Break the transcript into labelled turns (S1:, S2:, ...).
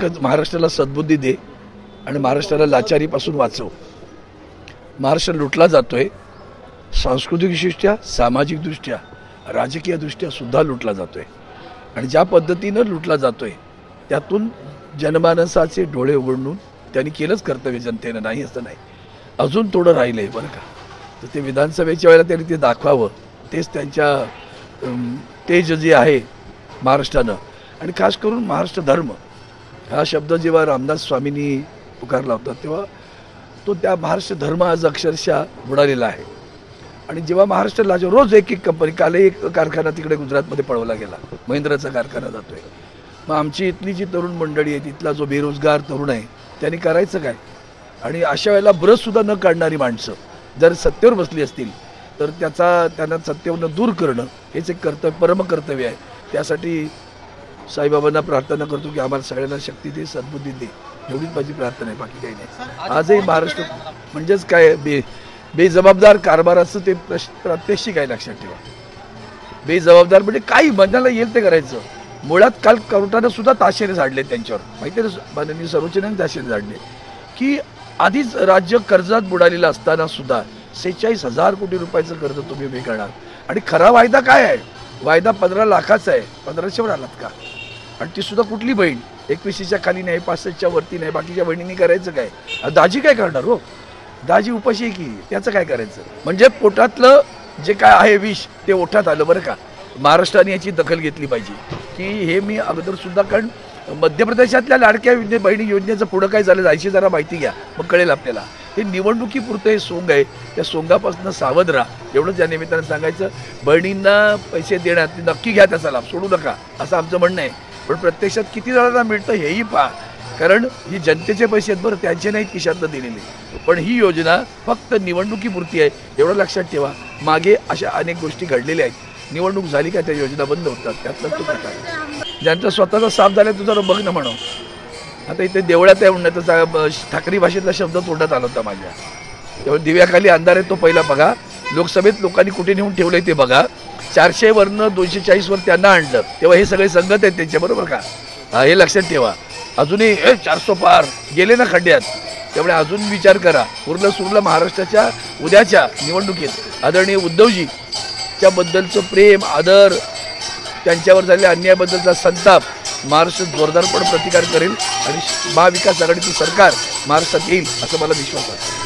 S1: एकच महाराष्ट्राला सद्बुद्धी दे आणि महाराष्ट्राला लाचारीपासून वाचव। महाराष्ट्र लुटला जातोय, सांस्कृतिकदृष्ट्या, सामाजिकदृष्ट्या, राजकीयदृष्ट्या सुद्धा लुटला जातोय आणि ज्या पद्धतीनं लुटला जातोय त्यातून जनमानसाचे डोळे उघडून त्यांनी केलंच कर्तव्य जनतेनं, नाही असं नाही, अजून थोडं राहिलंय बरं का। तर ते विधानसभेच्या वेळेला त्यांनी ते दाखवावं, तेच त्यांच्या तेज जे आहे महाराष्ट्रानं। आणि खास करून महाराष्ट्र धर्म हा शब्द जेव्हा रामदास स्वामींनी पुकारला होता तेव्हा तो त्या महाराष्ट्र धर्म आज अक्षरशः बुडालेला आहे। आणि जेव्हा महाराष्ट्राला रोज एक कंपनी, काल एक कारखाना तिकडे गुजरातमध्ये पळवला गेला, महिंद्राचा कारखाना जातोय। मग आमची इथली जी तरुण मंडळी आहे, तिथला जो बेरोजगार तरुण आहे, त्यांनी करायचं काय? आणि अशा वेळेला ब्रशसुद्धा न काढणारी माणसं जर सत्तेवर बसली असतील तर त्यांना सत्तेवरनं दूर करणं हेच एक कर्तव्य, परमकर्तव्य आहे। त्यासाठी साईबाबांना प्रार्थना करतो की आम्हाला सगळ्यांना शक्ती दे, सद्बुद्धी दे, एवढीच माझी प्रार्थना आहे, बाकी काही नाही। आजही महाराष्ट्र म्हणजेच काय बेजबाबदार कारभाराचं ते प्रात्यक्षिक आहे, लक्षात ठेवा। बेजबाबदार म्हणजे काही मनाला येईल ते करायचं। मुळात काल कोर्टानं सुद्धा ताशेरे झाडले त्यांच्यावर, माहिती आहे, माननीय सर्वोच्च न्यायालयाने ताशेरे झाडले की आधीच राज्य कर्जात बुडालेलं असताना सुद्धा 46,000 कोटी रुपयाचं कर्ज तुम्ही उभे करणार। आणि खरा वायदा काय आहे? वायदा 15 लाखाचा आहे, 1500वर आलात का? आणि ती सुद्धा कुठली बहीण 21च्या खाली नाही, 65च्या वरती नाही, बाकीच्या बहिणींनी करायचं काय? दाजी काय करणार हो? दाजी उपाशी आहे की, त्याचं काय करायचं? म्हणजे पोटातलं जे काय आहे विष ते ओठात आलं बरं का। महाराष्ट्राने याची दखल घेतली पाहिजे की हे मी अगोदर सुद्धा, कारण मध्य प्रदेशातल्या लाडक्या बहिणी योजनेचं पुढं काय झालं जायची जरा माहिती घ्या, मग कळेल आपल्याला। हे निवडणुकीपुरतं हे सोंग आहे, त्या सोंगापासून सावध राहा, एवढंच या निमित्तानं सांगायचं। बहिणींना पैसे देण्यात नक्की घ्या, त्याचा लाभ सोडू नका असं आमचं म्हणणं आहे। पण प्रत्यक्षात किती जणांना मिळतं हेही पहा, कारण ही जनतेचे पैसे आहेत बरं, त्यांचे नाहीत खिशातनं दिलेले। पण ही योजना फक्त निवडणुकीपुरती आहे, एवढं लक्षात ठेवा। मागे अशा अनेक गोष्टी घडलेल्या आहेत, निवडणूक झाली का त्या योजना बंद होतात, त्यातलं चुक आहे। ज्यांचा स्वतःचा साफ झाला तुझा बघ ना म्हणून, आता इथे देवळात आहे म्हणण्याचा ठाकरी भाषेतला शब्द तोंडात आला होता माझ्या। तेव्हा दिव्याखाली अंधार आहे तो पहिला बघा, लोकसभेत लोकांनी कुठे नेऊन ठेवलंय ते बघा, 400 वरनं 240 वर त्यांना आणलं, तेव्हा हे सगळे संगत आहेत त्यांच्या, बरोबर का? हे लक्षात ठेवा। अजूनही 400 पार गेले ना खड्ड्यात, त्यामुळे अजून विचार करा। उरलं सुरलं महाराष्ट्राच्या उद्याच्या निवडणुकीत आदरणीय उद्धवजी त्याबद्दलचं प्रेम, आदर, त्यांच्यावर झालेल्या अन्यायाबद्दलचा संताप महाराष्ट्र जोरदारपणे प्रतिकार करेल आणि महाविकास आघाडीचं सरकार महाराष्ट्रात येईल असं मला विश्वास आहे।